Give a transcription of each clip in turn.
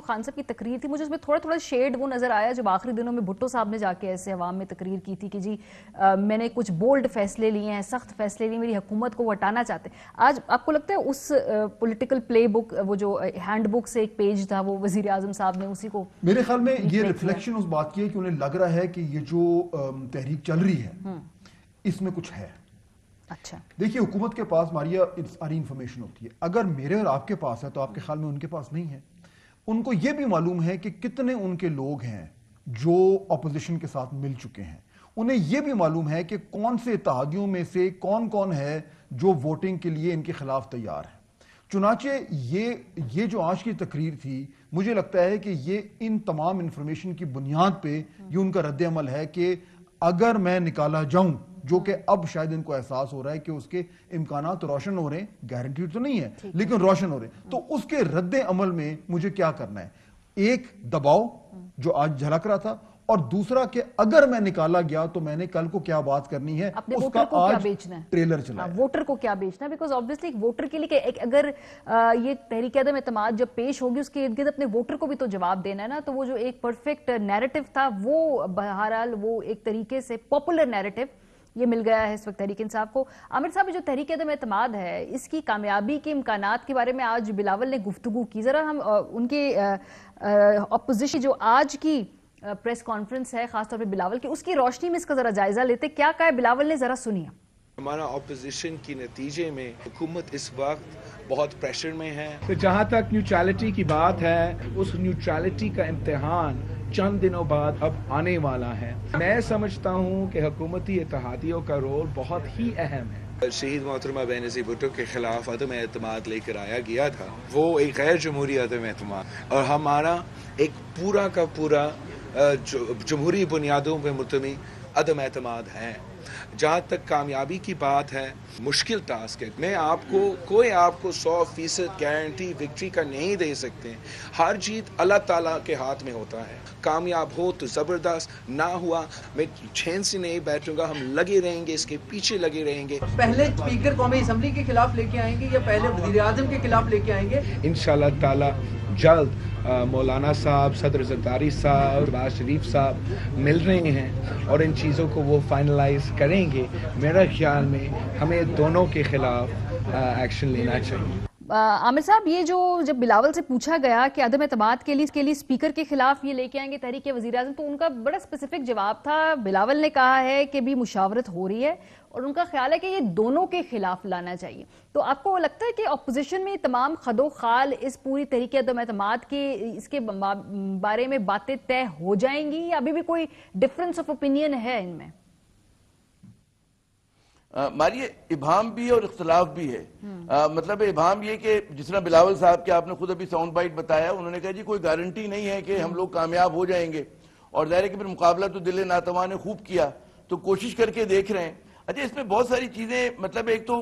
خان صاحب کی تقریر تھی, مجھے اس میں تھوڑا تھوڑا شیڈ وہ نظر آیا جب آخری دنوں میں بھٹو صاحب نے جا کے ایسے عوام میں تقریر کی تھی کہ جی میں نے کچھ بولڈ فیصلے لیے ہیں, سخت فیصلے لیے, میری حکومت کو وہ ہٹانا چاہتے ہیں. آج آپ کو لگتا ہے اس پولیٹیکل پلے بک, وہ جو ہینڈ بک سے ایک پیج تھا, وہ وزیر اعظم صاحب نے اسی کو, میرے خیال میں یہ ریفلیکشن اس بات کی ہے کہ انہیں لگ رہا ہے کہ یہ جو تحریک چل رہی ہے اس میں کچھ ہے. اچھا دیکھیے, حکومت کے پاس ماریا ساری انفارمیشن ہوتی ہے. اگر میرے اور آپ کے پاس ہے تو آپ کے خیال میں ان کے پاس نہیں ہے. ان کو یہ بھی معلوم ہے کہ کتنے ان کے لوگ ہیں جو اپوزیشن کے ساتھ مل چکے ہیں. انہیں یہ بھی معلوم ہے کہ کون سے اتحادیوں میں سے کون کون ہے جو ووٹنگ کے لیے ان کے خلاف تیار ہے. چنانچہ یہ جو آج کی تقریر تھی, مجھے لگتا ہے کہ یہ ان تمام انفارمیشن کی بنیاد پہ یہ ان کا رد عمل ہے کہ اگر میں نکالا جاؤں, جو کہ اب شاید ان کو احساس ہو رہا ہے کہ اس کے امکانات روشن ہو رہے ہیں, گارنٹیڈ تو نہیں ہے لیکن روشن ہو رہے ہیں, تو اس کے رد عمل میں مجھے کیا کرنا ہے. ایک دباؤ جو آج جھلک رہا تھا, اور دوسرا کہ اگر میں نکالا گیا تو میں نے کل کو کیا بات کرنی ہے, اس کا آج ٹریلر چلا ہے. ووٹر کو کیا بیچنا ہے, بیکاز آبویسلی ایک ووٹر کے لیے اگر یہ تحریک عدم اعتماد جب پیش ہوگی اس کے ارد گرد اپنے ووٹر کو بھی تو جواب دینا ہے نا. تو وہ جو ایک پرفیکٹ نیریٹو تھا وہ بہرحال وہ ایک طریقے سے پاپولر نیریٹو یہ مل گیا ہے اس وقت تحریک انصاف کو. عامر صاحب, جو تحریک عدم اعتماد ہے اس کی کامیابی کے امکانات کے بارے میں آج بلاول نے گفتگو کی. ذرا ہم ان کے اپوزیشن جو آج کی پریس کانفرنس ہے خاص طور پہ بلاول کی, اس کی روشنی میں اس کا ذرا جائزہ لیتے. کیا کہا ہے بلاول نے, ذرا سنیے. ہمارا اپوزیشن کی نتیجے میں حکومت اس وقت بہت پریشر میں ہے. تو جہاں تک نیوٹرلٹی کی بات ہے, اس نیوٹرلٹی کا امتحان چند دنوں بعد اب آنے والا ہے. میں سمجھتا ہوں کہ حکومتی اتحادیوں کا رول بہت ہی اہم ہے. شہید محترمہ بینظیر بھٹو کے خلاف عدم اعتماد لے کر آیا گیا تھا, وہ ایک غیر جمہوری عدم اعتماد, اور ہمارا ایک پورا کا پورا جمہوری بنیادوں پہ مبتنی عدم اعتماد ہے. جہاں تک کامیابی کی بات ہے, مشکل ٹاسک ہے. میں کوئی آپ کو 100% گارنٹی وکٹری کا نہیں دے سکتے. ہر جیت اللہ تعالیٰ کے ہاتھ میں ہوتا ہے. کامیاب ہو تو زبردست, نہ ہوا میں چین سے نہیں بیٹھوں گا. ہم لگے رہیں گے, اس کے پیچھے لگے رہیں گے. پہلے اسپیکر قومی اسمبلی کے خلاف لے کے آئیں گے یا پہلے وزیر اعظم کے خلاف لے کے آئیں گے؟ انشاءاللہ تعالی جلد مولانا صاحب, صدر زرداری صاحب, نواز شریف صاحب مل رہے ہیں اور ان چیزوں کو وہ فائنلائز کریں گے. میرا خیال میں ہمیں دونوں کے خلاف ایکشن لینا چاہیے. عامر صاحب, یہ جو جب بلاول سے پوچھا گیا کہ عدم اعتماد کے لیے اسپیکر کے خلاف یہ لے کے آئیں گے تحریک وزیر اعظم, تو ان کا بڑا اسپیسیفک جواب تھا. بلاول نے کہا ہے کہ بھی مشاورت ہو رہی ہے اور ان کا خیال ہے کہ یہ دونوں کے خلاف لانا چاہیے. تو آپ کو لگتا ہے کہ اپوزیشن میں تمام خد و خال اس پوری تحریک عدم اعتماد کے اس کے بارے میں باتیں طے ہو جائیں گی, یا ابھی بھی کوئی ڈفرنس آف اوپینین ہے ان میں؟ ماری ابہام بھی اور اختلاف بھی ہے. مطلب ابہام یہ کہ جس طرح بلاول صاحب کے آپ نے خود ابھی ساؤنڈ بائٹ بتایا, انہوں نے کہا جی کوئی گارنٹی نہیں ہے کہ ہم لوگ کامیاب ہو جائیں گے, اور ظاہر ہے کہ پھر مقابلہ تو دل ناتواں نے خوب کیا, تو کوشش کر کے دیکھ رہے ہیں. اچھا, اس میں بہت ساری چیزیں, مطلب ایک تو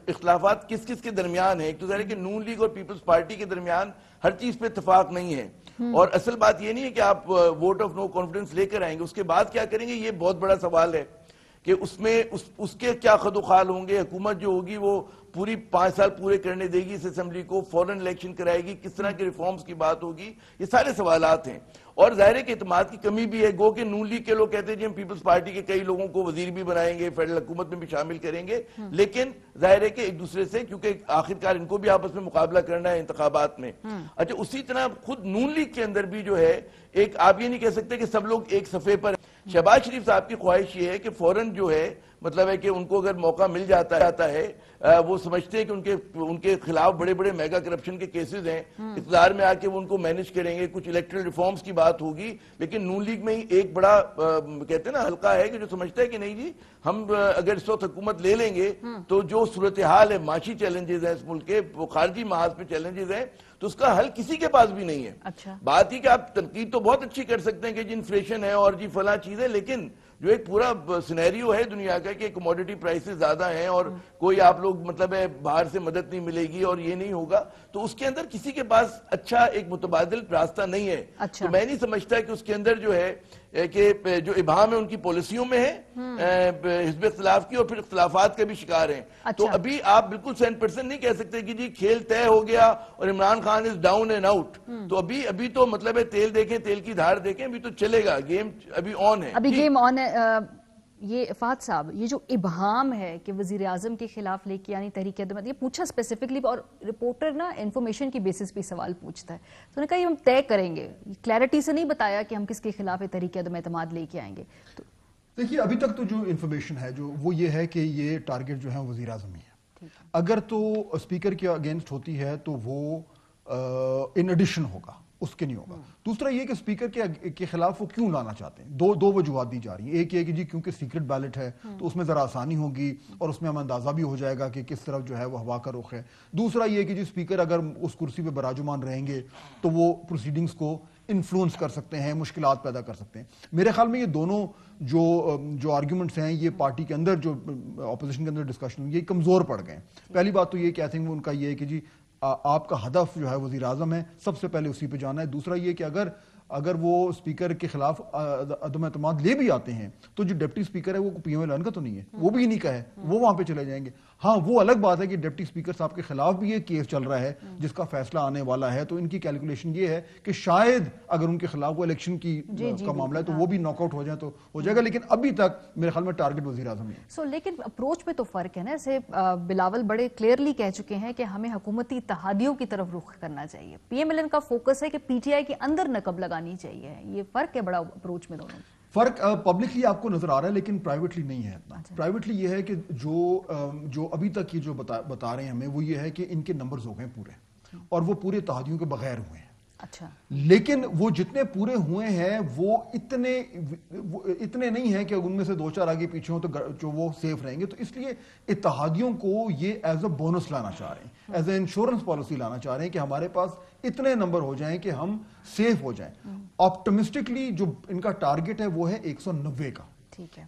اختلافات کس کس کے درمیان ہیں. ایک تو ظاہر ہے کہ نون لیگ اور پیپلز پارٹی کے درمیان ہر چیز پہ اتفاق نہیں ہے, اور اصل بات یہ نہیں ہے کہ آپ ووٹ آف نو کانفیڈنس لے کر آئیں گے, اس کے بعد کیا کریں گے, یہ بہت بڑا سوال ہے کہ اس میں اس کے کیا خد و خال ہوں گے. حکومت جو ہوگی وہ پوری 5 سال پورے کرنے دے گی اس اسمبلی کو, فوراً الیکشن کرائے گی, کس طرح کے ریفارمز کی بات ہوگی, یہ سارے سوالات ہیں. اور ظاہر ہے کہ اعتماد کی کمی بھی ہے. گو کہ نون لیگ کے لوگ کہتے ہیں جی ہم پیپلز پارٹی کے کئی لوگوں کو وزیر بھی بنائیں گے, فیڈرل حکومت میں بھی شامل کریں گے, لیکن ظاہر ہے کہ ایک دوسرے سے, کیونکہ آخرکار ان کو بھی آپس میں مقابلہ کرنا ہے انتخابات میں. اچھا, اسی طرح خود نون لیگ کے اندر بھی جو ہے ایک, آپ یہ نہیں کہہ سکتے کہ سب لوگ ایک صفحے پر. شہباز شریف صاحب کی خواہش یہ ہے کہ فوراً جو ہے, مطلب ہے کہ ان کو اگر موقع مل جاتا ہے, وہ سمجھتے ہیں کہ ان کے خلاف بڑے بڑے میگا کرپشن کے کیسز ہیں, اقتدار میں آ کے وہ ان کو مینج کریں گے, کچھ الیکٹرل ریفارمز کی بات ہوگی. لیکن نون لیگ میں ہی ایک بڑا کہتے ہیں نا حلقہ ہے کہ جو سمجھتا ہے کہ نہیں جی ہم اگر اس وقت حکومت لے لیں گے تو جو صورتحال ہے, معاشی چیلنجز ہیں اس ملک کے, وہ خارجی محاذ پہ چیلنجز ہیں, تو اس کا حل کسی کے پاس بھی نہیں ہے. اچھا, بات ہی کہ آپ تنقید تو بہت اچھی کر سکتے ہیں کہ جی انفلیشن ہے اور جی فلاں چیز ہے, لیکن جو ایک پورا سینیریو ہے دنیا کا کہ کموڈیٹی پرائسز زیادہ ہیں اور کوئی آپ لوگ لوگ مطلب ہے باہر سے مدد نہیں ملے گی اور یہ نہیں ہوگا, تو اس کے اندر کسی کے پاس اچھا ایک متبادل راستہ نہیں ہے. تو میں نہیں سمجھتا کہ اس کے اندر جو ہے کہ جو ابہام ہے ان کی پالیسیوں میں ہے حزب اختلاف کی, اور پھر اختلافات کا بھی شکار ہیں. تو ابھی آپ بالکل 100% نہیں کہہ سکتے کہ جی کھیل طے ہو گیا اور Imran Khan is down and out. تو ابھی تو مطلب ہے تیل دیکھیں, تیل کی دھار دیکھیں, ابھی تو چلے گا, گیم ابھی آن ہے. ابھی گیم آن ہے. یہ فہد صاحب, یہ جو ابہام ہے کہ وزیر اعظم کے خلاف لے کے یعنی تحریک عدم، یہ پوچھا اسپیسیفکلی، اور رپورٹر نا انفارمیشن کی بیسس پہ سوال پوچھتا ہے، تو انہوں نے کہا یہ ہم طے کریں گے، کلیئرٹی سے نہیں بتایا کہ ہم کس کے خلاف تحریک عدم اعتماد لے کے آئیں گے. دیکھیے ابھی تک تو جو انفارمیشن ہے جو وہ یہ ہے کہ یہ ٹارگٹ جو ہے وزیر اعظم ہی ہے. اگر تو اسپیکر کے اگینسٹ ہوتی ہے تو وہ ان ایڈیشن ہوگا، اس کے نہیں ہوگا. دوسرا یہ کہ اسپیکر کے خلاف وہ کیوں لانا چاہتے ہیں، دو وجوہات دی جا رہی ہیں. ایک یہ کہ جی کیونکہ سیکرٹ بیلٹ ہے تو اس میں ذرا آسانی ہوگی اور اس میں ہم اندازہ بھی ہو جائے گا کہ کس طرف جو ہے وہ ہوا کا رخ ہے. دوسرا یہ کہ جی اسپیکر اگر اس کرسی پہ براجمان رہیں گے تو وہ پروسیڈنگز کو انفلوئنس کر سکتے ہیں، مشکلات پیدا کر سکتے ہیں. میرے خیال میں یہ دونوں جو آرگیومنٹس ہیں یہ پارٹی کے اندر جو اپوزیشن کے اندر ڈسکشن ہوئی، یہ کمزور پڑ گئے ہیں. پہلی بات تو یہ کہ آئی تھنک ان کا یہ ہے کہ جی آپ کا ہدف جو ہے وزیر اعظم ہے، سب سے پہلے اسی پہ جانا ہے. دوسرا یہ کہ اگر وہ اسپیکر کے خلاف عدم اعتماد لے بھی آتے ہیں تو جو ڈپٹی اسپیکر ہے وہ پی ایم ایل این کا تو نہیں ہے، وہ بھی نہیں کہے، وہ وہاں پہ چلے جائیں گے. ہاں وہ الگ بات ہے کہ ڈپٹی اسپیکر صاحب کے خلاف بھی یہ کیس چل رہا ہے جس کا فیصلہ آنے والا ہے، تو ان کی کیلکولیشن یہ ہے کہ شاید اگر ان کے خلاف وہ الیکشن کا معاملہ ہے تو وہ بھی ناک آؤٹ ہو جائے تو ہو جائے گا. لیکن ابھی تک میرے خیال میں ٹارگٹ وزیر اعظم ہے. لیکن اپروچ پہ تو فرق ہے نا. ایسے بلاول بڑے کلیئرلی کہہ چکے ہیں کہ ہمیں حکومتی اتحادیوں کی طرف رخ کرنا چاہیے. پی ایم ایل این کا فوکس ہے کہ پی ٹی آئی کے اندر نقب لگانی چاہیے. یہ فرق ہے بڑا اپروچ میں دونوں. فرق پبلکلی آپ کو نظر آ رہا ہے لیکن پرائیویٹلی نہیں ہے اتنا. پرائیویٹلی یہ ہے کہ جو ابھی تک یہ جو بتا رہے ہیں ہمیں وہ یہ ہے کہ ان کے نمبرز ہو گئے پورے، اور وہ پورے اتحادیوں کے بغیر ہوئے ہیں. اچھا. لیکن وہ جتنے پورے ہوئے ہیں وہ اتنے نہیں ہیں کہ ان میں سے دو چار آگے پیچھے ہوں تو جو وہ سیف رہیں گے. تو اس لیے اتحادیوں کو یہ ایز اے بونس لانا چاہ رہے ہیں، ایز اے انشورنس پالیسی لانا چاہ رہے ہیں کہ ہمارے پاس اتنے نمبر ہو جائیں کہ ہم سیف ہو جائیں. آپٹمسٹکلی جو ان کا ٹارگٹ ہے وہ ہے 190 کا.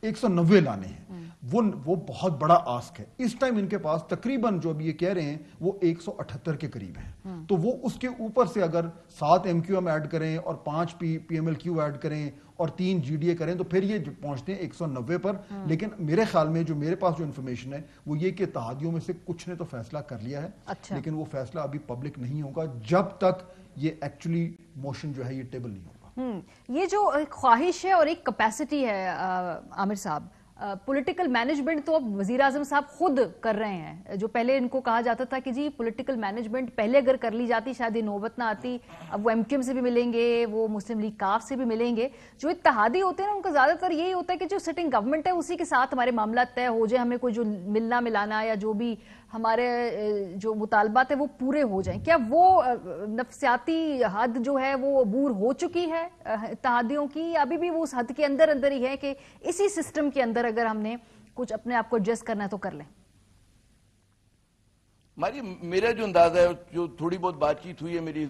190 لانے ہیں. وہ بہت بڑا آسک ہے. اس ٹائم ان کے پاس تقریباً جو ابھی یہ کہہ رہے ہیں وہ 178 کے قریب ہیں. تو وہ اس کے اوپر سے اگر 7 ایم کیو ایم ایڈ کریں اور 5 P M L Q add کریں اور 3 جی ڈی اے کریں تو پھر یہ پہنچتے ہیں 190 پر. لیکن میرے خیال میں جو میرے پاس جو انفارمیشن ہے وہ یہ کہ اتحادیوں میں سے کچھ نے تو فیصلہ کر لیا ہے. لیکن وہ فیصلہ ابھی پبلک نہیں ہوگا جب تک یہ ایکچولی موشن جو ہے یہ ٹیبل نہیں ہوگا. یہ جو ایک خواہش ہے اور ایک کیپیسٹی ہے عامر صاحب، پولیٹیکل مینجمنٹ تو اب وزیر اعظم صاحب خود کر رہے ہیں. جو پہلے ان کو کہا جاتا تھا کہ جی پولیٹیکل مینجمنٹ پہلے اگر کر لی جاتی شاید یہ نوبت نہ آتی. اب وہ ایم کیو ایم سے بھی ملیں گے، وہ مسلم لیگ کاف سے بھی ملیں گے. جو اتحادی ہوتے ہیں نا ان کا زیادہ تر یہی ہوتا ہے کہ جو سٹنگ گورنمنٹ ہے اسی کے ساتھ ہمارے معاملات طے ہو جائے، ہمیں کوئی جو ملنا ملانا یا جو بھی ہمارے جو مطالبات ہیں وہ پورے ہو جائیں. کیا وہ نفسیاتی حد جو ہے وہ عبور ہو چکی ہے اتحادیوں کی، ابھی بھی وہ اس حد کے اندر ہی ہے کہ اسی سسٹم کے اندر اگر ہم نے کچھ اپنے آپ کو ایڈجسٹ کرنا ہے تو کر لیں؟ میرا جو اندازہ ہے، جو تھوڑی بہت بات چیت ہوئی ہے میری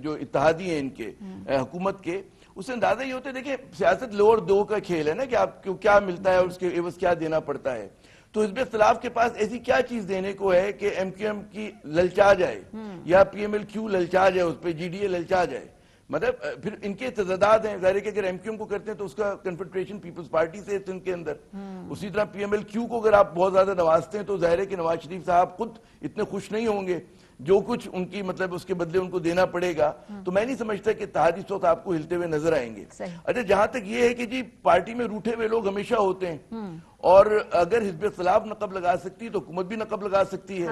جو اتحادی ہیں ان کے حکومت کے، اس سے اندازہ یہ ہوتا ہے دیکھیں سیاست لو اور دو کا کھیل ہے نا کہ آپ کو کیا ملتا ہے اور اس کے عوض کیا دینا پڑتا ہے. تو حزب اختلاف کے پاس ایسی کیا چیز دینے کو ہے کہ ایم کیو ایم کی للچا جائے یا پی ایم ایل کیو للچا جائے، اس پہ جی ڈی اے للچا جائے. مطلب پھر ان کے تضادات ہیں. ظاہر ہے کہ اگر ایم کیو ایم کو کرتے ہیں تو اس کا کنفیڈریشن پیپلز پارٹی سے ان کے اندر. اسی طرح پی ایم ایل کیو کو اگر آپ بہت زیادہ نوازتے ہیں تو ظاہر ہے کہ نواز شریف صاحب خود اتنے خوش نہیں ہوں گے. جو کچھ ان کی مطلب اس کے بدلے ان کو دینا پڑے گا. تو میں نہیں سمجھتا کہ اتحادی صوت آپ کو ہلتے ہوئے نظر آئیں گے. اچھا جہاں تک یہ ہے کہ جی پارٹی میں روٹھے ہوئے لوگ ہمیشہ ہوتے ہیں، اور اگر حزب اختلاف نقب لگا سکتی تو حکومت بھی نقب لگا سکتی ہے.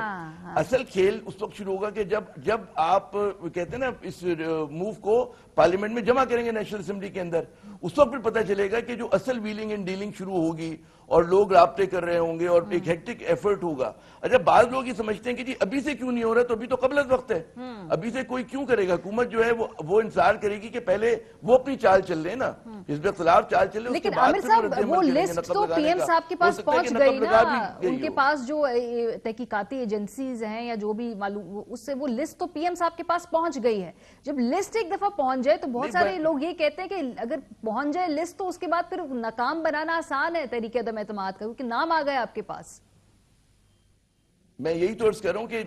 اصل کھیل اس وقت شروع ہوگا کہ جب آپ کہتے ہیں نا اس موو کو پارلیمنٹ میں جمع کریں گے نیشنل اسمبلی کے اندر، اس وقت پھر پتہ چلے گا کہ جو اصل ویلنگ اینڈ ڈیلنگ شروع ہوگی اور لوگ رابطے کر رہے ہوں گے اور ایک ہیکٹک ایفرٹ ہوگا. اچھا بعض لوگ یہ سمجھتے ہیں کہ جی ابھی سے کیوں نہیں ہو رہا، تو ابھی تو قبل از وقت ہے. ابھی سے کوئی کیوں کرے گا؟ حکومت جو ہے وہ انتظار کرے گی کہ پہلے وہ اپنی چال چل لیں نا، حزب اختلاف چال چل لیں. لیکن عامر صاحب وہ لسٹ تو پی ایم صاحب کے پاس پہنچ گئی نا، ان کے پاس جو تحقیقاتی ایجنسیز ہیں یا جو بھی معلوم، اس سے وہ لسٹ تو پی ایم صاحب کے پاس پہنچ گئی ہے. جب لسٹ ایک دفعہ پہنچ جائے تو بہت سارے لوگ یہ کہتے ہیں کہ اگر پہنچ جائے لسٹ تو اس کے بعد پھر ناکام بنانا آسان ہے تحریک عدم اعتماد کا، کیونکہ نام آ گیا آپ کے پاس. میں یہی تو عرض کر رہا ہوں کہ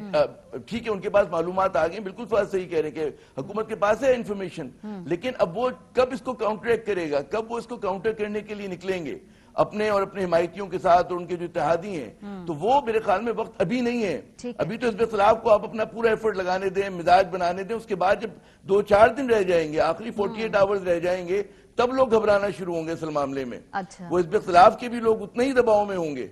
ٹھیک ہے ان کے پاس معلومات آ گئی، بالکل فواد صحیح کہہ رہے ہیں کہ حکومت کے پاس ہے انفارمیشن، لیکن اب وہ کب اس کو کاؤنٹریکٹ کرے گا، کب وہ اس کو کاؤنٹر کرنے کے لیے نکلیں گے اپنے اور اپنے حمایتیوں کے ساتھ اور ان کے جو اتحادی ہیں، تو وہ میرے خیال میں وقت ابھی نہیں ہے۔ ابھی تو حزب اختلاف کو آپ اپنا پورا ایفرٹ لگانے دیں، مزاج بنانے دیں، اس کے بعد جب 2-4 دن رہ جائیں گے، آخری 48 آورز رہ جائیں گے، تب لوگ گھبرانا شروع ہوں گے اس معاملے میں۔ وہ حزب اختلاف کے بھی لوگ اتنے ہی دباؤ میں ہوں گے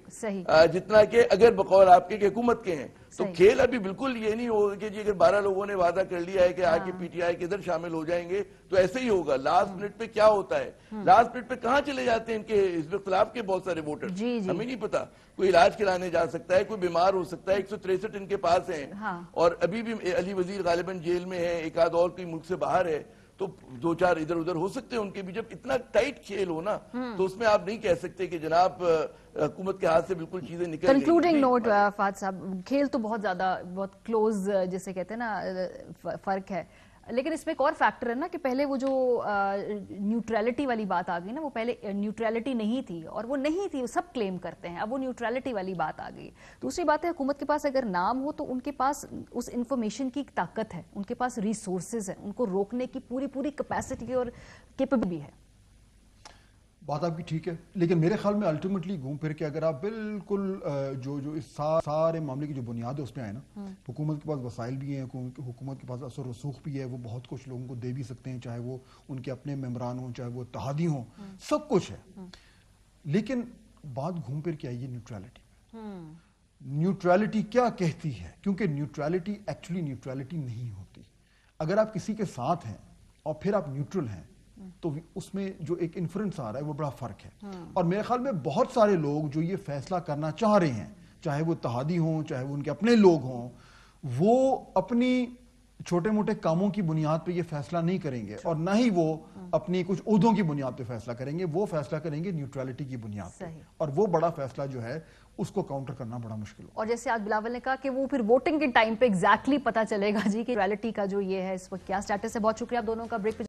جتنا کہ اگر بقول آپ کے حکومت کے ہیں۔ تو کھیل ابھی بالکل یہ نہیں ہوگا کہ جی اگر 12 لوگوں نے وعدہ کر لیا ہے کہ آ کے پی ٹی آئی کے ادھر شامل ہو جائیں گے تو ایسے ہی ہوگا۔ لاسٹ منٹ پہ کیا ہوتا ہے، لاسٹ منٹ پہ کہاں چلے جاتے ہیں ان کے حزب اختلاف کے بہت سارے ووٹر، ہمیں نہیں پتا۔ کوئی علاج کرانے جا سکتا ہے، کوئی بیمار ہو سکتا ہے، 163 ان کے پاس ہیں، اور ابھی بھی علی وزیر غالباً جیل میں ہے، ایک آدھ اور کوئی ملک سے باہر ہے، تو 2-4 ادھر ادھر ہو سکتے ہیں ان کے بھی۔ جب اتنا ٹائٹ کھیل ہو نا تو اس میں آپ نہیں کہہ سکتے کہ جناب حکومت کے ہاتھ سے بالکل چیزیں نکل گئی۔ کنکلوڈنگ نوٹ فہد صاحب، کھیل تو بہت زیادہ بہت کلوز جسے کہتے ہیں نا فرق ہے، لیکن اس میں ایک اور فیکٹر ہے نا کہ پہلے وہ جو نیوٹرلٹی والی بات آ گئی نا، وہ پہلے نیوٹرلٹی نہیں تھی، اور وہ نہیں تھی، وہ سب کلیم کرتے ہیں، اب وہ نیوٹرلٹی والی بات آ گئی۔ دوسری بات ہے حکومت کے پاس اگر نام ہو تو ان کے پاس اس انفارمیشن کی طاقت ہے، ان کے پاس ریسورسز ہیں، ان کو روکنے کی پوری کیپیسٹی اور کیپیبل بھی ہے۔ بات آپ کی ٹھیک ہے، لیکن میرے خیال میں الٹیمیٹلی گھوم پھر کے اگر آپ بالکل جو اس سارے معاملے کی جو بنیاد ہے اس پہ آئے نا، حکومت کے پاس وسائل بھی ہیں، حکومت کے پاس اثر و رسوخ بھی ہے، وہ بہت کچھ لوگوں کو دے بھی سکتے ہیں، چاہے وہ ان کے اپنے ممبران ہوں، چاہے وہ اتحادی ہوں، سب کچھ ہے۔ لیکن بات گھوم پھر کے آئی ہے نیوٹرلٹی پہ۔ نیوٹرلٹی کیا کہتی ہے؟ کیونکہ نیوٹرلٹی ایکچولی نیوٹرلٹی نہیں ہوتی۔ اگر آپ کسی کے ساتھ ہیں اور پھر آپ نیوٹرل ہیں تو اس میں جو ایک انفرنس آ رہا ہے وہ بڑا فرق ہے۔ اور میرے خیال میں بہت سارے لوگ جو یہ فیصلہ کرنا چاہ رہے ہیں، چاہے وہ اتحادی ہوں، چاہے وہ ان کے اپنے لوگ ہوں، وہ اپنی چھوٹے موٹے کاموں کی بنیاد پہ یہ فیصلہ نہیں کریں گے، اور نہ ہی وہ اپنی کچھ عہدوں کی بنیاد پہ فیصلہ کریں گے، وہ فیصلہ کریں گے نیوٹرلٹی کی بنیاد پہ، اور وہ بڑا فیصلہ جو ہے اس کو کاؤنٹر کرنا بڑا مشکل ہو۔ اور جیسے آج بلاول نے کہا کہ وہ پھر ووٹنگ کے ٹائم پہ ایگزیکٹلی پتہ چلے گا جی کہ نیوٹرلٹی کا جو یہ ہے اس وقت کیا سٹیٹس ہے۔ بہت شکریہ آپ دونوں کا، بریک